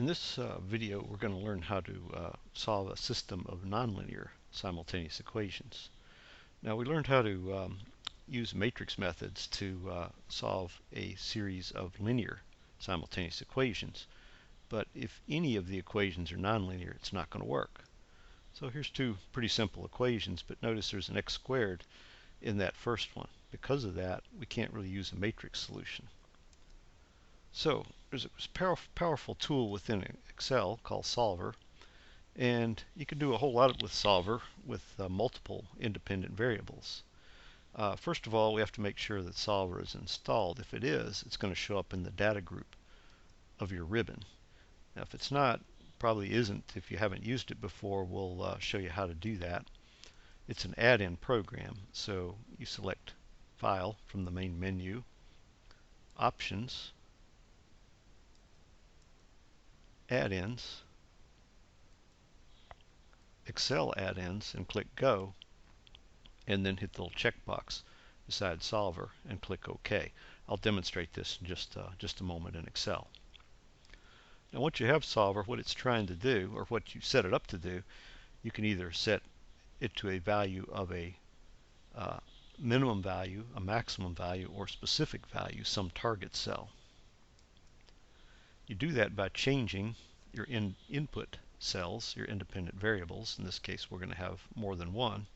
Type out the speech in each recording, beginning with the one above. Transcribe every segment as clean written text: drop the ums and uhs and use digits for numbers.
In this video, we're going to learn how to solve a system of nonlinear simultaneous equations. Now, we learned how to use matrix methods to solve a series of linear simultaneous equations, but if any of the equations are nonlinear, it's not going to work. So here's two pretty simple equations, but notice there's an x squared in that first one. Because of that, we can't really use a matrix solution. So there's a powerful tool within Excel called Solver, and you can do a whole lot with Solver with multiple independent variables. First of all, we have to make sure that Solver is installed. If it is, it's going to show up in the data group of your ribbon. Now, if it's not, probably isn't. If you haven't used it before, we'll show you how to do that. It's an add-in program, so you select File from the main menu, Options, Add-ins, Excel add-ins, and click Go, and then hit the little checkbox beside Solver and click OK. I'll demonstrate this in just a moment in Excel. Now, once you have Solver, what it's trying to do, or what you set it up to do, you can either set it to a value of a minimum value, a maximum value, or specific value, some target cell. You do that by changing your input cells, your independent variables. In this case, we're going to have more than one.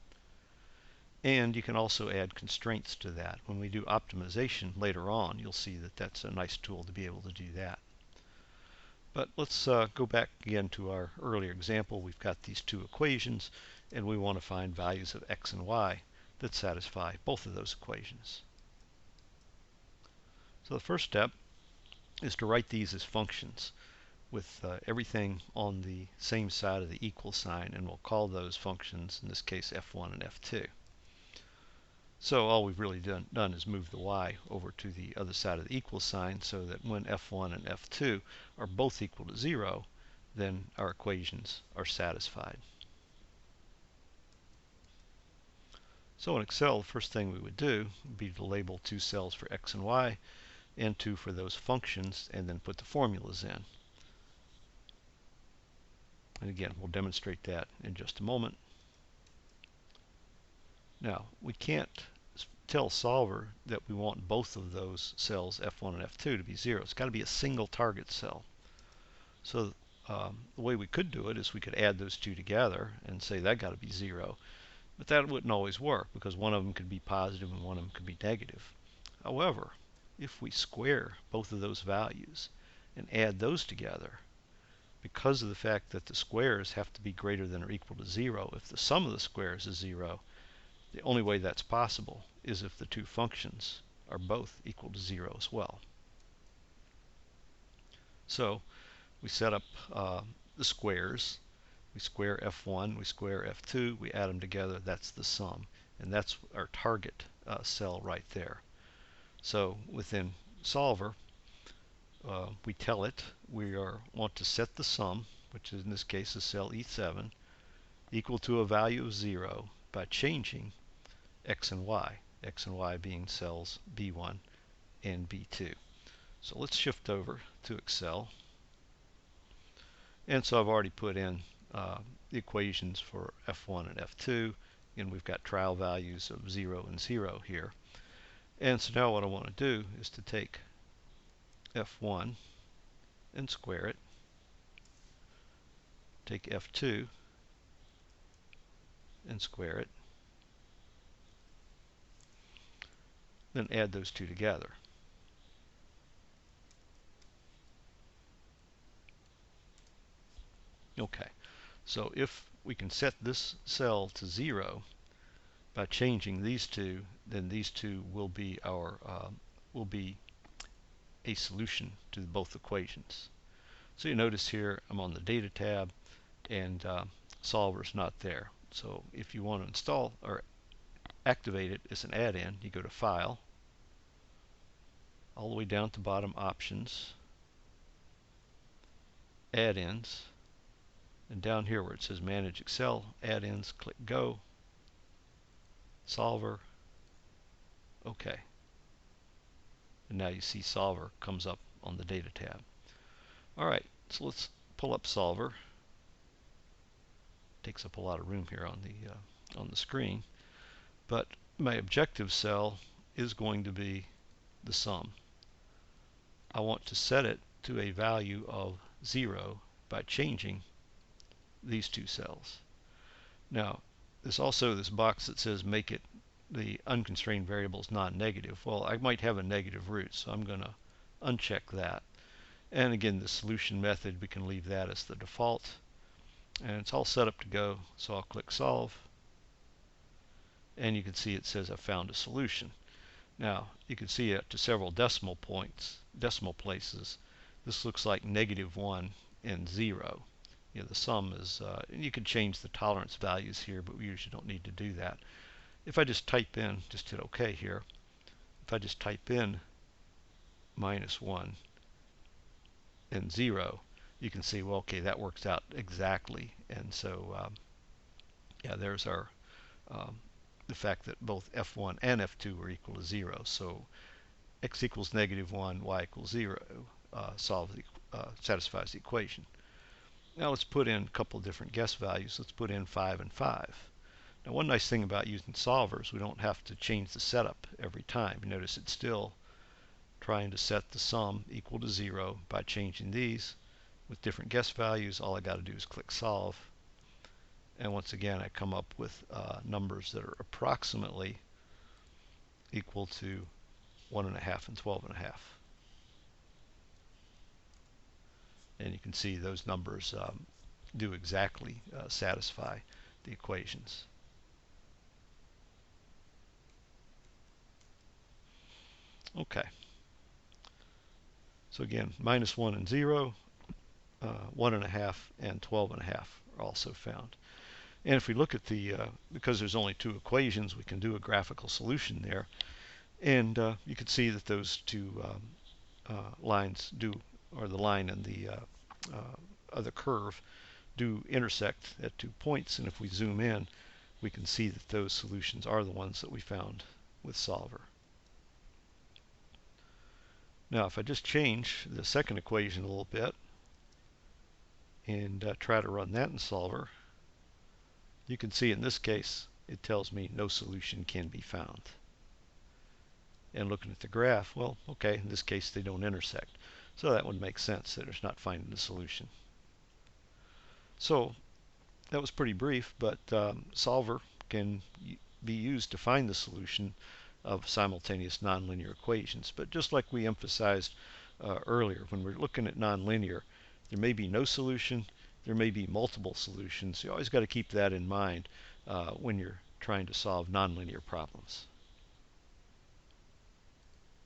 And you can also add constraints to that. When we do optimization later on, you'll see that that's a nice tool to be able to do that. But let's go back again to our earlier example. We've got these two equations, and we want to find values of x and y that satisfy both of those equations. So the first step is to write these as functions with everything on the same side of the equal sign, and we'll call those functions, in this case, f1 and f2. So all we've really done is move the y over to the other side of the equal sign, so that when f1 and f2 are both equal to 0, then our equations are satisfied. So in Excel, the first thing we would do would be to label two cells for x and y, and two for those functions, and then put the formulas in. And again, we'll demonstrate that in just a moment. Now, we can't tell Solver that we want both of those cells, F1 and F2, to be 0. It's got to be a single target cell. So the way we could do it is we could add those two together and say that got to be 0. But that wouldn't always work, because one of them could be positive and one of them could be negative. However, if we square both of those values and add those together, because of the fact that the squares have to be greater than or equal to 0, if the sum of the squares is 0, the only way that's possible is if the two functions are both equal to 0 as well. So we set up the squares. We square f1, we square f2, we add them together, that's the sum. And that's our target cell right there. So within Solver, we tell it we want to set the sum, which is in this case is cell E7, equal to a value of 0 by changing x and y being cells B1 and B2. So let's shift over to Excel. And so I've already put in the equations for F1 and F2, and we've got trial values of 0 and 0 here. And so now what I want to do is to take F1 and square it, take F2 and square it, then add those two together. Okay, so if we can set this cell to 0 by changing these two, then these two will be our a solution to both equations. So you notice here I'm on the Data tab, and Solver's not there. So if you want to install or activate it as an add-in, you go to File, all the way down to bottom, Options, Add-ins, and down here where it says Manage Excel Add-ins, click Go, Solver, OK. And now you see Solver comes up on the Data tab. All right, so let's pull up Solver. Takes up a lot of room here on the screen, but my objective cell is going to be the sum. I want to set it to a value of 0 by changing these two cells. Now, there's also this box that says make it the unconstrained variables non-negative. Well, I might have a negative root, so I'm going to uncheck that. And again, the solution method, we can leave that as the default. And it's all set up to go, so I'll click solve. And you can see it says I found a solution. Now, you can see it to several decimal places. This looks like -1 and 0. You know, the sum is, and you can change the tolerance values here, but we usually don't need to do that. If I just type in, just hit OK here, if I just type in -1 and 0, you can see, well, okay, that works out exactly. And so, yeah, there's our, the fact that both F1 and F2 are equal to 0. So x equals -1, y equals 0 satisfies the equation. Now let's put in a couple of different guess values. Let's put in 5 and 5. Now, one nice thing about using solvers, we don't have to change the setup every time. You notice it's still trying to set the sum equal to 0 by changing these with different guess values. All I got to do is click solve. And once again, I come up with numbers that are approximately equal to 1.5 and 12.5. And you can see those numbers do exactly satisfy the equations. Okay. So again, -1 and 0, 1.5 and 12.5 are also found. And if we look at the, because there's only two equations, we can do a graphical solution there. And you can see that those two lines do, or the line and the other curve do intersect at 2 points. And if we zoom in, we can see that those solutions are the ones that we found with Solver. Now, if I just change the second equation a little bit and try to run that in Solver, you can see in this case it tells me no solution can be found. And looking at the graph, well, okay, in this case they don't intersect. So that would make sense that it's not finding the solution. So that was pretty brief, but Solver can be used to find the solution of simultaneous nonlinear equations. But just like we emphasized earlier, when we're looking at nonlinear, there may be no solution, there may be multiple solutions. You always got to keep that in mind when you're trying to solve nonlinear problems.